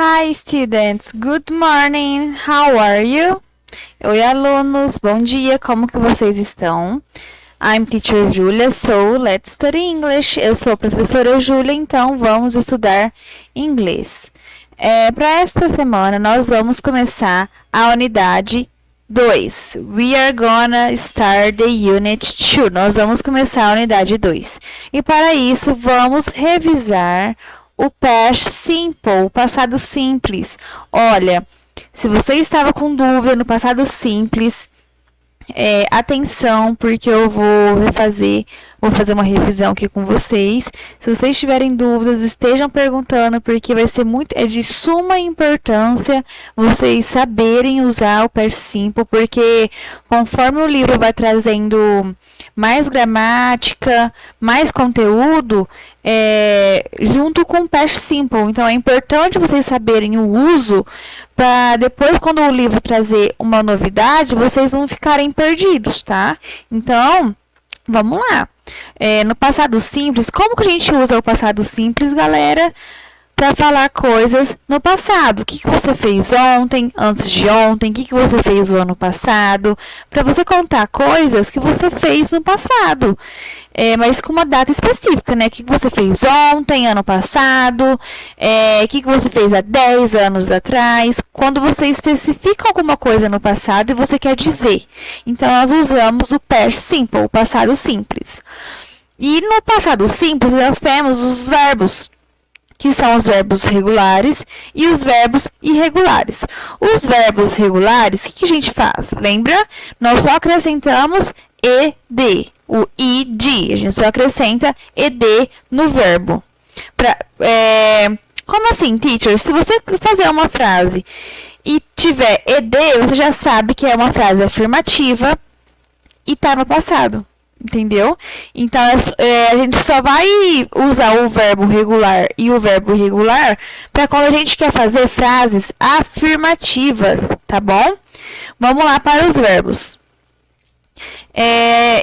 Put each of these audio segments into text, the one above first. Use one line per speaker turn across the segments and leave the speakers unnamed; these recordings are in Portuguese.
Hi students, good morning, how are you? Oi alunos, bom dia, como que vocês estão? I'm teacher Julia, so let's study English. Eu sou a professora Julia, então vamos estudar inglês. Para esta semana nós vamos começar a unidade 2. We are gonna start the unit 2. Nós vamos começar a unidade 2. E para isso vamos revisar o past simple, o passado simples. Olha, se você estava com dúvida no passado simples, atenção, porque eu vou fazer uma revisão aqui com vocês. Se vocês tiverem dúvidas, estejam perguntando, porque vai ser de suma importância vocês saberem usar o past simple, porque conforme o livro vai trazendo mais gramática, mais conteúdo, junto com o past simple. Então, é importante vocês saberem o uso, para depois, quando o livro trazer uma novidade, vocês não ficarem perdidos, tá? Então, vamos lá. No passado simples, como que a gente usa o passado simples, galera? Para falar coisas no passado. O que você fez ontem, antes de ontem, o que você fez o ano passado. Para você contar coisas que você fez no passado. Mas com uma data específica, né? O que você fez ontem, ano passado, o que você fez há 10 anos atrás. Quando você especifica alguma coisa no passado e você quer dizer. Então, nós usamos o past simple, o passado simples. E no passado simples, nós temos os verbos, que são os verbos regulares e os verbos irregulares. Os verbos regulares, o que a gente faz? Lembra? Nós só acrescentamos ed, o id. A gente só acrescenta ed no verbo. Como assim, teacher? Se você fazer uma frase e tiver ed, você já sabe que é uma frase afirmativa e está no passado. Entendeu? Então, a gente só vai usar o verbo regular e o verbo irregular para quando a gente quer fazer frases afirmativas, tá bom? Vamos lá para os verbos.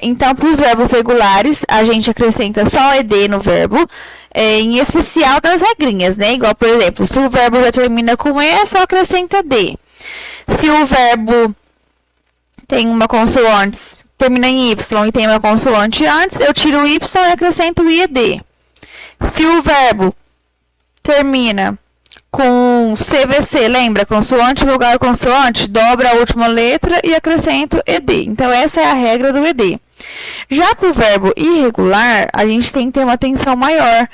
Então, para os verbos regulares, a gente acrescenta só ed no verbo, em especial das regrinhas, né? Igual, por exemplo, se o verbo já termina com e, só acrescenta d. Se o verbo tem uma consoante, termina em y e tem uma consoante antes, eu tiro o y e acrescento o ied. Se o verbo termina com CVC, lembra? Consoante, vogal, consoante, dobra a última letra e acrescento ed. Então, essa é a regra do ed. Já para o verbo irregular, a gente tem que ter uma atenção maior.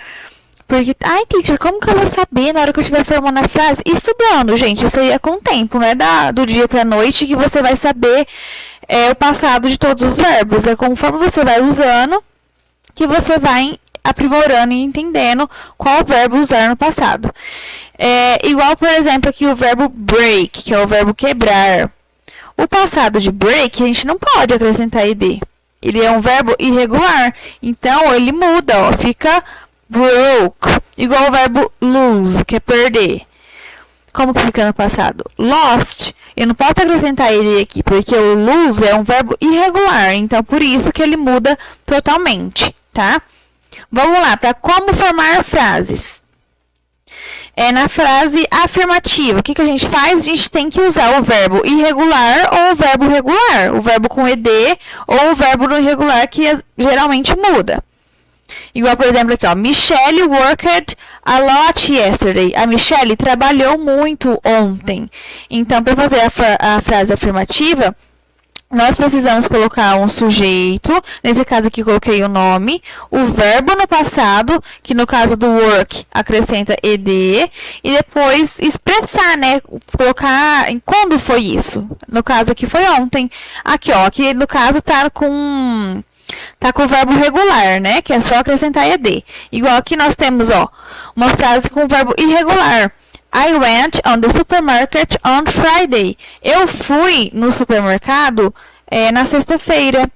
Porque, teacher, como que eu vou saber na hora que eu estiver formando a frase? Estudando, gente, isso aí é com o tempo, não é do dia para a noite que você vai saber o passado de todos os verbos. É conforme você vai usando que você vai aprimorando e entendendo qual verbo usar no passado. Igual, por exemplo, aqui o verbo break, que é o verbo quebrar. O passado de break, a gente não pode acrescentar ed. Ele é um verbo irregular. Então, ele muda, fica broke. Igual o verbo lose, que é perder. Como que fica no passado? Lost. Eu não posso acrescentar ele aqui, porque o lose é um verbo irregular. Então, por isso que ele muda totalmente, tá? Vamos lá, para como formar frases. Na frase afirmativa, o que a gente faz? A gente tem que usar o verbo irregular ou o verbo regular. O verbo com ed ou o verbo no irregular, que geralmente muda. Igual, por exemplo, aqui, ó. Michelle worked a lot yesterday. A Michelle trabalhou muito ontem. Então, para fazer a frase afirmativa, nós precisamos colocar um sujeito. Nesse caso aqui, coloquei o nome. O verbo no passado, que no caso do work, acrescenta ed. E depois expressar, né? Colocar em quando foi isso. No caso aqui, foi ontem. Aqui, ó. Aqui, no caso, tá com o verbo regular, né? Que é só acrescentar ed. Igual aqui nós temos, ó, uma frase com o verbo irregular. I went on the supermarket on Friday. Eu fui no supermercado na sexta-feira.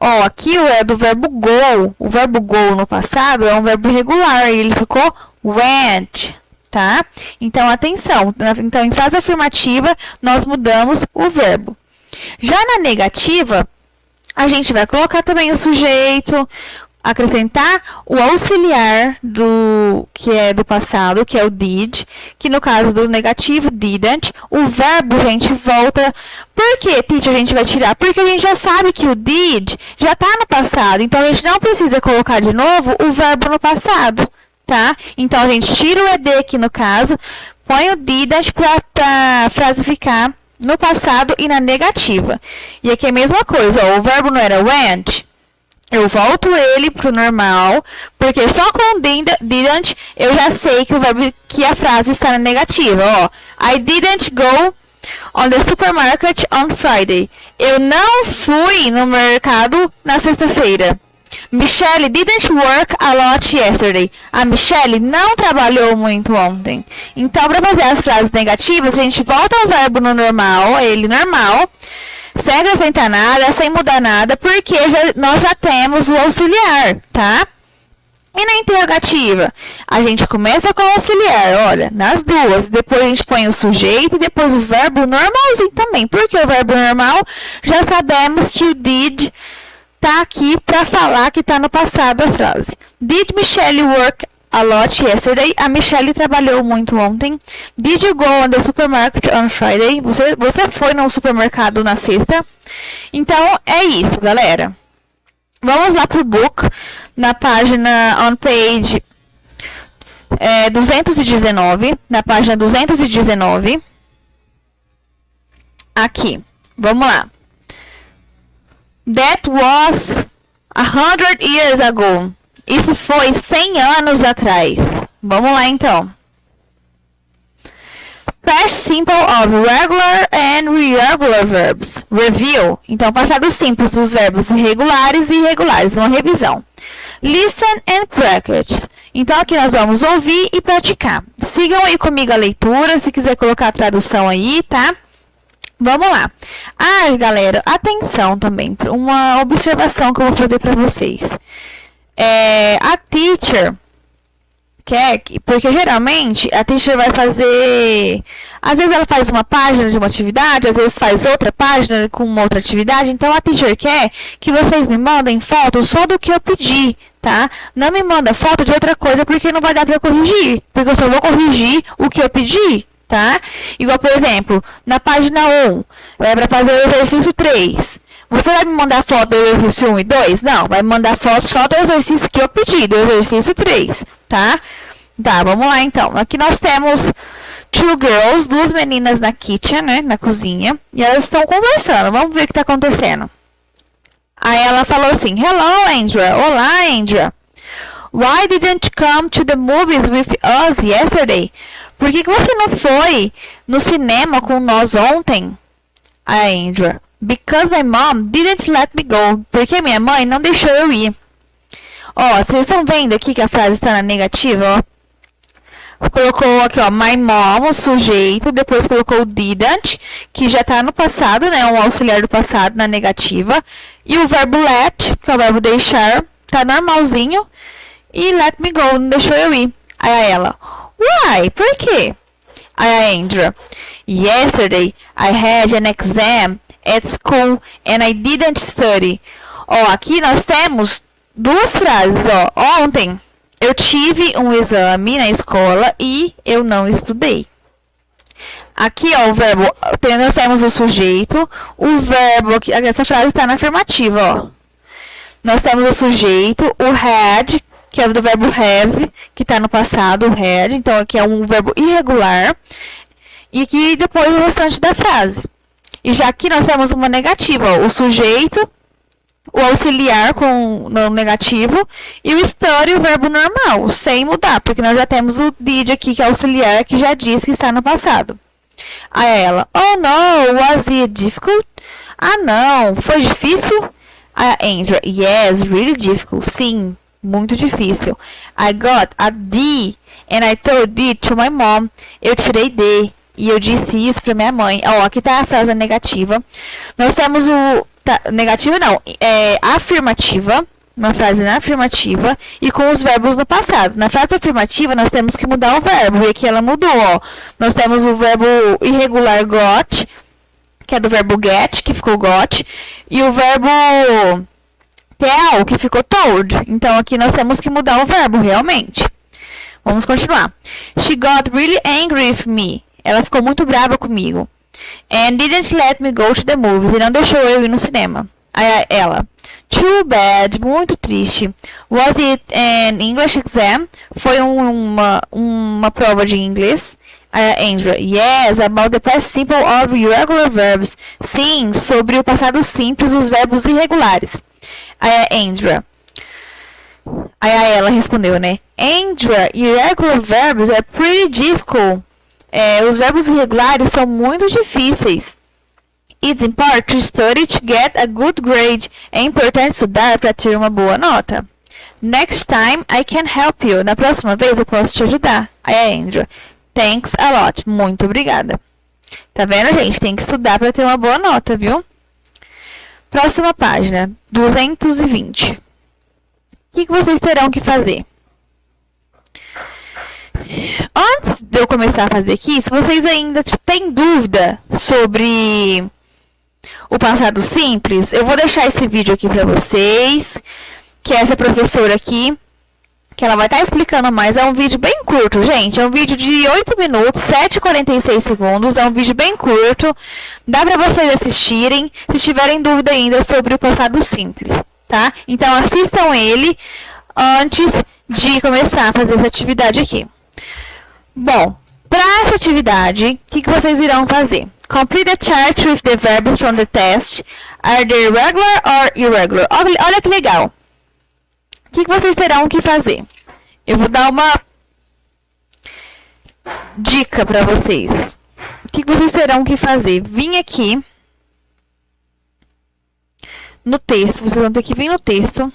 Ó, aqui é do verbo go. O verbo go no passado é um verbo irregular. E ele ficou went, tá? Então, atenção. Então, em frase afirmativa, nós mudamos o verbo. Já na negativa, a gente vai colocar também o sujeito, acrescentar o auxiliar do que é do passado, que é o did, que no caso do negativo, didn't, o verbo, gente, volta. Por que, teacher, a gente vai tirar? Porque a gente já sabe que o did já está no passado, então a gente não precisa colocar de novo o verbo no passado, tá? Então a gente tira o ed aqui no caso, põe o didn't para a frase ficar no passado e na negativa. E aqui é a mesma coisa, ó, o verbo não era went, eu volto ele pro normal, porque só com didn't eu já sei que o verbo, que a frase está na negativa, ó. I didn't go on the supermarket on Friday. Eu não fui no mercado na sexta-feira. Michelle didn't work a lot yesterday. A Michelle não trabalhou muito ontem. Então, para fazer as frases negativas, a gente volta ao verbo no normal, ele normal, sem acrescentar nada, sem mudar nada, porque nós já temos o auxiliar, tá? E na interrogativa, a gente começa com o auxiliar, olha, nas duas. Depois a gente põe o sujeito e depois o verbo normalzinho também. Porque o verbo normal, já sabemos que o did tá aqui para falar que tá no passado a frase. Did Michelle work a lot yesterday? A Michelle trabalhou muito ontem. Did you go on the supermarket on Friday? Você foi no supermercado na sexta? Então, é isso, galera. Vamos lá pro book, na página, on page 219, na página 219. Aqui, vamos lá. That was 100 years ago. Isso foi 100 anos atrás. Vamos lá, então. Past simple of regular and irregular verbs. Review. Então, passado simples dos verbos regulares e irregulares. Uma revisão. Listen and practice. Então, aqui nós vamos ouvir e praticar. Sigam aí comigo a leitura, se quiser colocar a tradução aí, tá? Vamos lá. Ah, galera, atenção também. Uma observação que eu vou fazer para vocês. A teacher quer, porque geralmente a teacher vai fazer, às vezes ela faz uma página de uma atividade, às vezes faz outra página com uma outra atividade, então a teacher quer que vocês me mandem fotos só do que eu pedi, tá? Não me manda foto de outra coisa porque não vai dar para corrigir, porque eu só vou corrigir o que eu pedi, tá? Igual, por exemplo, na página 1, é para fazer o exercício 3. Você vai me mandar foto do exercício 1 e 2? Não, vai me mandar foto só do exercício que eu pedi, do exercício 3, tá? Tá, vamos lá então. Aqui nós temos two girls, duas meninas na kitchen, né, na cozinha, e elas estão conversando. Vamos ver o que está acontecendo. Aí ela falou assim, hello, Andrea. Olá, Andrea. Why didn't you come to the movies with us yesterday? Por que você não foi no cinema com nós ontem? A Andrea. Because my mom didn't let me go. Porque minha mãe não deixou eu ir. Ó, vocês estão vendo aqui que a frase está na negativa, ó. Colocou aqui, ó, my mom, o sujeito, depois colocou o didn't, que já está no passado, né, um auxiliar do passado na negativa. E o verbo let, que é o verbo deixar, tá normalzinho. E let me go, não deixou eu ir. Aí ela, why? Por quê? Aí a Andrea, yesterday I had an exam at school and I didn't study. Ó, aqui nós temos duas frases, ó. Ontem eu tive um exame na escola e eu não estudei. Aqui, ó, o verbo, nós temos o sujeito, o verbo, essa frase está na afirmativa, ó. Nós temos o sujeito, o had, que é do verbo have, que está no passado, o had, então aqui é um verbo irregular. E aqui depois o restante da frase. E já aqui nós temos uma negativa, ó, o sujeito, o auxiliar no negativo e o study, o verbo normal, sem mudar, porque nós já temos o did aqui, que é auxiliar, que já diz que está no passado. Aí ela, oh no, was it difficult? Ah não, foi difícil? A Andrea, yes, really difficult. Sim, muito difícil. I got a D and I told it to my mom. Eu tirei D. E eu disse isso para minha mãe. Ó, aqui tá a frase negativa. Nós temos o... negativa não, afirmativa. Uma frase na afirmativa. E com os verbos no passado. Na frase afirmativa, nós temos que mudar o verbo. E aqui ela mudou, ó. Nós temos o verbo irregular got, que é do verbo get, que ficou got. E o verbo tell, que ficou told. Então, aqui nós temos que mudar o verbo, realmente. Vamos continuar. She got really angry with me. Ela ficou muito brava comigo. And didn't let me go to the movies. E não deixou eu ir no cinema. Aí ela. Too bad. Muito triste. Was it an English exam? Foi uma prova de inglês? Andrea. Yes, about the past simple of irregular verbs. Sim, sobre o passado simples dos verbos irregulares. Andrea. Aí ela respondeu, né? Andrea, irregular verbs are pretty difficult. Os verbos irregulares são muito difíceis. It's important to study to get a good grade. É importante estudar para ter uma boa nota. Next time I can help you. Na próxima vez eu posso te ajudar. Aí Andrea. Thanks a lot. Muito obrigada. Tá vendo, gente? Tem que estudar para ter uma boa nota, viu? Próxima página. 220. O que vocês terão que fazer? Antes de eu começar a fazer aqui, se vocês ainda têm dúvida sobre o passado simples, eu vou deixar esse vídeo aqui para vocês, que é essa professora aqui, que ela vai estar explicando mais. É um vídeo bem curto, gente. É um vídeo de 8 minutos, 7:46 segundos. É um vídeo bem curto. Dá para vocês assistirem, se tiverem dúvida ainda sobre o passado simples, tá? Então, assistam ele antes de começar a fazer essa atividade aqui. Bom, para essa atividade, o que vocês irão fazer? Complete the chart with the verbs from the test. Are they regular or irregular? Olha que legal. O que vocês terão que fazer? Eu vou dar uma dica para vocês. O que vocês terão que fazer? Vim aqui no texto, vocês vão ter que vir no texto.